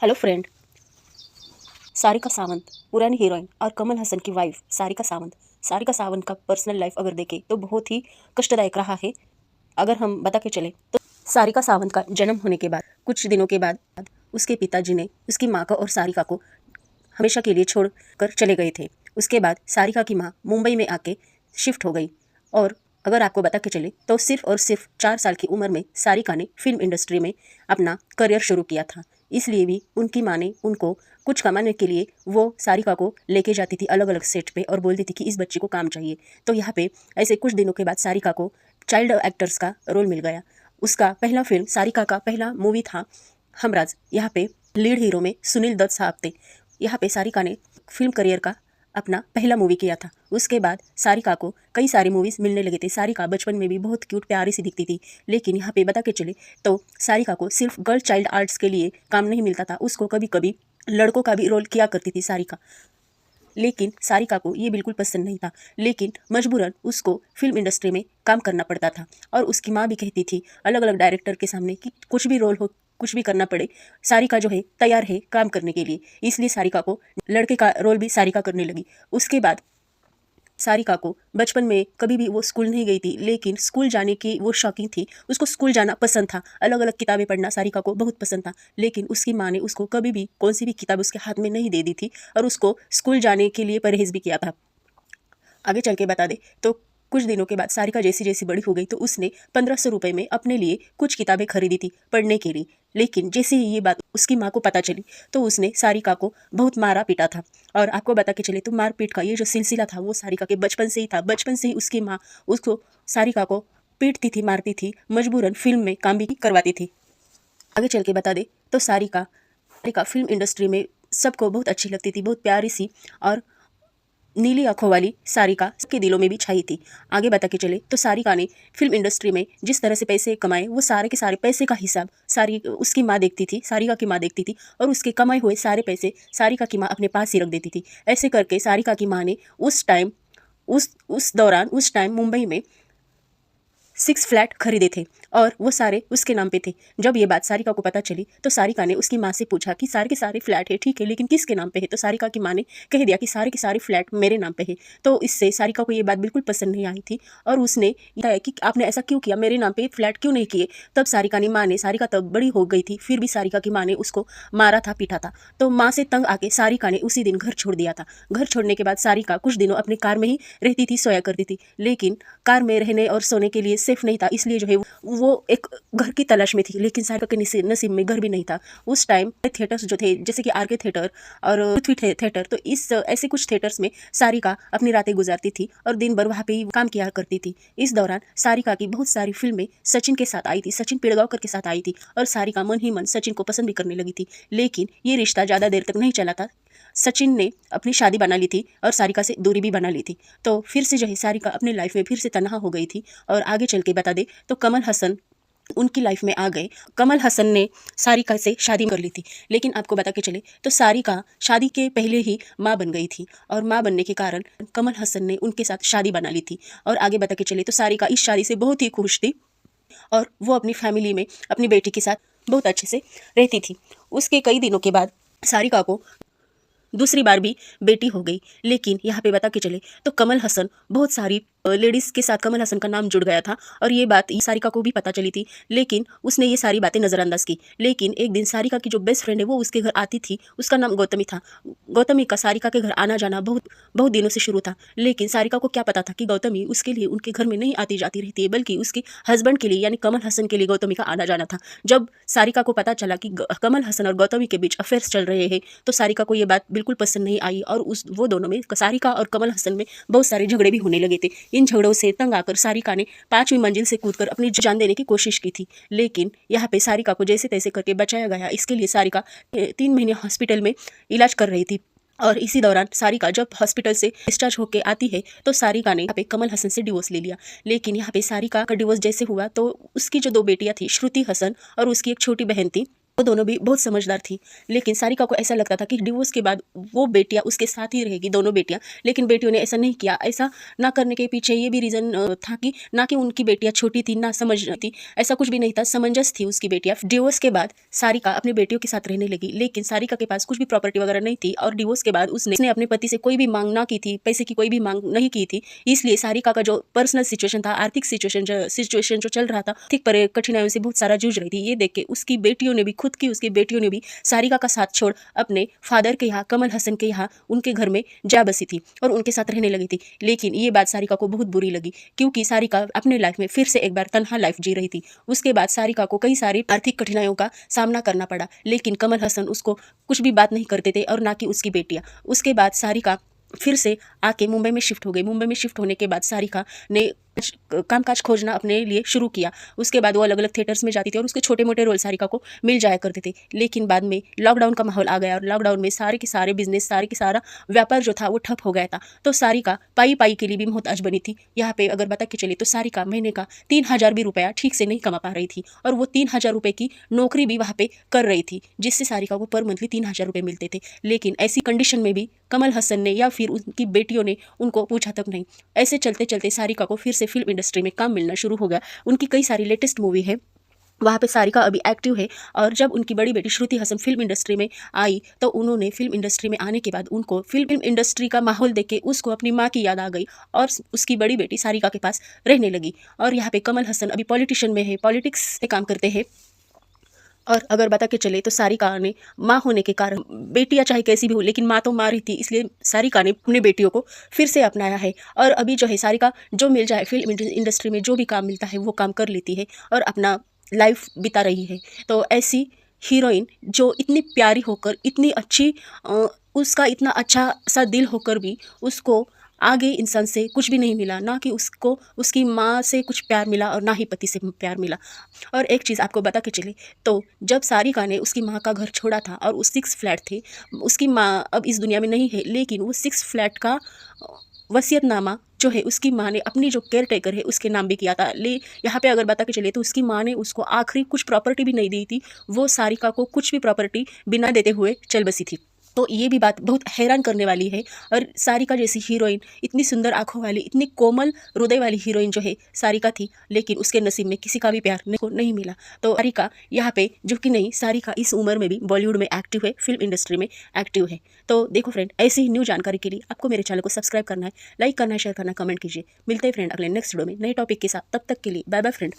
Hello friend. Sarika Sawant पुरानी heroine और कमल हसन की वाइफ सारिका सावंत का पर्सनल लाइफ अगर देखें तो बहुत ही कष्टदायक रहा है। अगर हम बता के चले तो सारिका सावंत का जन्म होने के बाद कुछ दिनों के बाद उसके पिताजी ने उसकी माँ को और सारिका को हमेशा के लिए छोड़ कर चले गए थे। उसके बाद सारिका की माँ मुंबई में आके शिफ्ट हो गई और अगर आपको बता के चले तो सिर्फ और सिर्फ 4 साल की उम्र में सारिका ने फिल्म इंडस्ट्री में अपना करियर शुरू किया था। इसलिए भी उनकी माँ ने उनको कुछ कमाने के लिए वो सारिका को लेके जाती थी अलग अलग सेट पे और बोलती थी कि इस बच्चे को काम चाहिए। तो यहाँ पे ऐसे कुछ दिनों के बाद सारिका को चाइल्ड एक्टर्स का रोल मिल गया। उसका पहला फिल्म सारिका का पहला मूवी था हमराज। यहाँ पे लीड हीरो में सुनील दत्त साहब थे। यहाँ पे सारिका ने फिल्म करियर का अपना पहला मूवी किया था। उसके बाद सारिका को कई सारे मूवीज मिलने लगे थे। सारिका बचपन में भी बहुत क्यूट प्यारी सी दिखती थी, लेकिन यहाँ पे बता के चले तो सारिका को सिर्फ गर्ल चाइल्ड आर्ट्स के लिए काम नहीं मिलता था, उसको कभी कभी लड़कों का भी रोल किया करती थी सारिका। लेकिन सारिका को ये बिल्कुल पसंद नहीं था, लेकिन मजबूरन उसको फिल्म इंडस्ट्री में काम करना पड़ता था। और उसकी माँ भी कहती थी अलग अलग डायरेक्टर के सामने कि कुछ भी रोल हो, कुछ भी करना पड़े, सारिका जो है तैयार है काम करने के लिए। इसलिए सारिका को लड़के का रोल भी सारिका करने लगी। उसके बाद सारिका को बचपन में कभी भी वो स्कूल नहीं गई थी, लेकिन स्कूल जाने की वो शौकीन थी। उसको स्कूल जाना पसंद था, अलग अलग किताबें पढ़ना सारिका को बहुत पसंद था। लेकिन उसकी माँ ने उसको कभी भी कौन सी भी किताब उसके हाथ में नहीं दे दी थी और उसको स्कूल जाने के लिए परहेज भी किया था। आगे चल के बता दे तो कुछ दिनों के बाद सारिका जैसी जैसी बड़ी हो गई तो उसने 1500 रुपये में अपने लिए कुछ किताबें खरीदी थी पढ़ने के लिए। लेकिन जैसे ही ये बात उसकी माँ को पता चली तो उसने सारिका को बहुत मारा पीटा था। और आपको बता के चले तो मार पीट का ये जो सिलसिला था वो सारिका के बचपन से ही था। बचपन से ही उसकी माँ उसको सारिका को पीटती थी, मारती थी, मजबूरन फिल्म में काम भी करवाती थी। आगे चल के बता दे तो सारिका सारिका फिल्म इंडस्ट्री में सबको बहुत अच्छी लगती थी, बहुत प्यारी सी और नीली आंखों वाली सारिका सबके दिलों में भी छाई थी। आगे बता के चले तो सारिका ने फिल्म इंडस्ट्री में जिस तरह से पैसे कमाए वो सारे के सारे पैसे का हिसाब सारी उसकी माँ देखती थी, सारिका की माँ देखती थी और उसके कमाए हुए सारे पैसे सारिका की माँ अपने पास ही रख देती थी। ऐसे करके सारिका की माँ ने उस टाइम मुंबई में 6 फ्लैट खरीदे थे और वो सारे उसके नाम पे थे। जब ये बात सारिका को पता चली तो सारिका ने उसकी माँ से पूछा कि सारे के सारे फ्लैट है ठीक है, लेकिन किसके नाम पे है? तो सारिका की माँ ने कह दिया कि सारे के सारे फ्लैट मेरे नाम पे है। तो इससे सारिका को ये बात बिल्कुल पसंद नहीं आई थी और उसने बताया कि आपने ऐसा क्यों किया, मेरे नाम पे फ्लैट क्यों नहीं किए? तब सारिका तब बड़ी हो गई थी, फिर भी सारिका की माँ ने उसको मारा था, पीटा था। तो माँ से तंग आके सारिका ने उसी दिन घर छोड़ दिया था। घर छोड़ने के बाद सारिका कुछ दिनों अपनी कार में ही रहती थी, सोया करती थी। लेकिन कार में रहने और सोने के लिए सेफ नहीं था, इसलिए जो है वो एक घर की तलाश में थी। लेकिन सारिका के नसीब में घर भी नहीं था। उस टाइम थिएटर्स जो थे जैसे कि आरके थिएटर और पृथ्वी थिएटर, तो इस ऐसे कुछ थिएटर्स में सारिका अपनी रातें गुजारती थी और दिन भर वहाँ पे ही काम किया करती थी। इस दौरान सारिका की बहुत सारी फिल्में सचिन के साथ आई थी, सचिन पिड़गांवकर के साथ आई थी और सारिका मन ही मन सचिन को पसंद भी करने लगी थी। लेकिन ये रिश्ता ज़्यादा देर तक नहीं चला था। सचिन ने अपनी शादी बना ली थी और सारिका से दूरी भी बना ली थी। तो फिर से जो है सारिका अपनी लाइफ में फिर से तन्हा हो गई थी। और आगे चल के बता दे तो कमल हसन उनकी लाइफ में आ गए। कमल हसन ने सारिका से शादी कर ली थी। लेकिन आपको बता के चले तो सारिका शादी के पहले ही माँ बन गई थी और माँ बनने के कारण कमल हसन ने उनके साथ शादी बना ली थी। और आगे बता के चले तो सारिका इस शादी से बहुत ही खुश थी और वो अपनी फैमिली में अपनी बेटी के साथ बहुत अच्छे से रहती थी। उसके कई दिनों के बाद सारिका को दूसरी बार भी बेटी हो गई। लेकिन यहाँ पे बता के चले तो कमल हसन बहुत सारी लेडीज़ के साथ कमल हसन का नाम जुड़ गया था और ये बात सारिका को भी पता चली थी। लेकिन उसने ये सारी बातें नज़रअंदाज की। लेकिन एक दिन सारिका की जो बेस्ट फ्रेंड है वो उसके घर आती थी, उसका नाम गौतमी था। गौतमी का सारिका के घर आना जाना बहुत बहुत दिनों से शुरू था। लेकिन सारिका को क्या पता था कि गौतमी उसके लिए उनके घर में नहीं आती जाती रहती है, बल्कि उसके हस्बैंड के लिए यानी कमल हसन के लिए गौतमी का आना जाना था। जब सारिका को पता चला कि कमल हसन और गौतमी के बीच अफेयर्स चल रहे हैं तो सारिका को ये बात बिल्कुल पसंद नहीं आई और वो दोनों में, सारिका और कमल हसन में बहुत सारे झगड़े भी होने लगे थे। इन झगड़ों से तंग आकर सारिका ने 5वीं मंजिल से कूदकर अपनी जान देने की कोशिश की थी। लेकिन यहाँ पे सारिका को जैसे तैसे करके बचाया गया। इसके लिए सारिका 3 महीने हॉस्पिटल में इलाज कर रही थी। और इसी दौरान सारिका जब हॉस्पिटल से डिस्चार्ज होकर आती है तो सारिका ने यहाँ पे कमल हसन से डिवोर्स ले लिया। लेकिन यहाँ पे सारिका का डिवोर्स जैसे हुआ तो उसकी जो 2 बेटियां थी, श्रुति हसन और उसकी एक छोटी बहन थी वो दोनों भी बहुत समझदार थी, लेकिन सारिका को ऐसा लगता था कि डिवोर्स के बाद वो बेटियां उसके साथ ही रहेगी, दोनों बेटियां। लेकिन बेटियों ने ऐसा नहीं किया। ऐसा ना करने के पीछे ये भी रीज़न था कि ना कि उनकी बेटियां छोटी थी, ना समझ थी, ऐसा कुछ भी नहीं था, समंजस थी उसकी बेटियां। डिवोर्स के बाद सारिका अपनी बेटियों के साथ रहने लगी, लेकिन सारिका के पास कुछ भी प्रॉपर्टी वगैरह नहीं थी और डिवोर्स के बाद उसने अपने पति से कोई भी मांग ना की थी, पैसे की कोई भी मांग नहीं की थी। इसलिए सारिका का जो पर्सनल सिचुएशन था, आर्थिक सिचुएशन जो चल रहा था, आर्थिक कठिनाइयों से बहुत सारा जूझ रही थी। ये देख के उसकी बेटियों ने भी, खुद की उसकी बेटियों ने भी सारिका का साथ छोड़ अपने फादर के यहाँ, कमल हसन के यहाँ, उनके घर में जा बसी थी और उनके साथ रहने लगी थी। लेकिन ये बात सारिका को बहुत बुरी लगी, क्योंकि सारिका अपने लाइफ में फिर से एक बार तन्हा लाइफ जी रही थी। उसके बाद सारिका को कई सारी आर्थिक कठिनाइयों का सामना करना पड़ा, लेकिन कमल हसन उसको कुछ भी बात नहीं करते थे और ना कि उसकी बेटियां। उसके बाद सारिका फिर से आके मुंबई में शिफ्ट हो गई। मुंबई में शिफ्ट होने के बाद सारिका ने कामकाज खोजना अपने लिए शुरू किया। उसके बाद वो अलग अलग थिएटर्स में जाती थी और उसके छोटे मोटे रोल सारिका को मिल जाया करते थे। लेकिन बाद में लॉकडाउन का माहौल आ गया और लॉकडाउन में सारे के सारे बिजनेस, सारे के सारा व्यापार जो था वो ठप हो गया था। तो सारिका पाई पाई के लिए भी मोहताज बनी थी। यहाँ पे अगर बता के चले तो सारिका महीने का 3,000 भी रुपया ठीक से नहीं कमा पा रही थी और वो 3,000 रुपये की नौकरी भी वहाँ पे कर रही थी, जिससे सारिका को पर मंथली 3,000 रुपये मिलते थे। लेकिन ऐसी कंडीशन में भी कमल हसन ने या फिर उनकी बेटियों ने उनको पूछा तक नहीं। ऐसे चलते चलते सारिका को फिर से फिल्म इंडस्ट्री में काम मिलना शुरू हो गया। उनकी कई सारी लेटेस्ट मूवी है, वहाँ पे सारिका अभी एक्टिव है। और जब उनकी बड़ी बेटी श्रुति हसन फिल्म इंडस्ट्री में आई तो उन्होंने फिल्म इंडस्ट्री में आने के बाद उनको फिल्म इंडस्ट्री का माहौल देख के उसको अपनी माँ की याद आ गई और उसकी बड़ी बेटी सारिका के पास रहने लगी। और यहाँ पे कमल हसन अभी पॉलिटिशियन में है, पॉलिटिक्स में काम करते हैं। और अगर बता के चले तो सारिका ने माँ होने के कारण, बेटियां चाहे कैसी भी हो लेकिन माँ तो माँ रही थी, इसलिए सारिका ने अपनी बेटियों को फिर से अपनाया है। और अभी जो है सारिका जो मिल जाए फिल्म इंडस्ट्री में, जो भी काम मिलता है वो काम कर लेती है और अपना लाइफ बिता रही है। तो ऐसी हीरोइन जो इतनी प्यारी होकर, इतनी अच्छी, उसका इतना अच्छा सा दिल होकर भी उसको आगे इंसान से कुछ भी नहीं मिला, ना कि उसको उसकी माँ से कुछ प्यार मिला और ना ही पति से प्यार मिला। और एक चीज़ आपको बता के चले तो जब सारिका ने उसकी माँ का घर छोड़ा था और वो 6 फ्लैट थे, उसकी माँ अब इस दुनिया में नहीं है, लेकिन वो 6 फ्लैट का वसीयतनामा जो है उसकी माँ ने अपनी जो केयर टेकर है उसके नाम भी किया था। यहाँ पे अगर बता के चले तो उसकी माँ ने उसको आखिरी कुछ प्रॉपर्टी भी नहीं दी थी, वो सारिका को कुछ भी प्रॉपर्टी बिना देते हुए चल बसी थी। तो ये भी बात बहुत हैरान करने वाली है। और सारिका जैसी हीरोइन, इतनी सुंदर आंखों वाली, इतनी कोमल हृदय वाली हीरोइन जो है सारिका थी, लेकिन उसके नसीब में किसी का भी प्यार नहीं मिला। तो सारिका यहाँ पे जो कि नहीं, सारिका इस उम्र में भी बॉलीवुड में एक्टिव है, फिल्म इंडस्ट्री में एक्टिव है। तो देखो फ्रेंड, ऐसी ही न्यू जानकारी के लिए आपको मेरे चैनल को सब्सक्राइब करना है, लाइक करना है, शेयर करना, कमेंट कीजिए। मिलते हैं फ्रेंड अगले नेक्स्ट वीडियो में नए टॉपिक के साथ। तब तक के लिए बाय बाय फ्रेंड।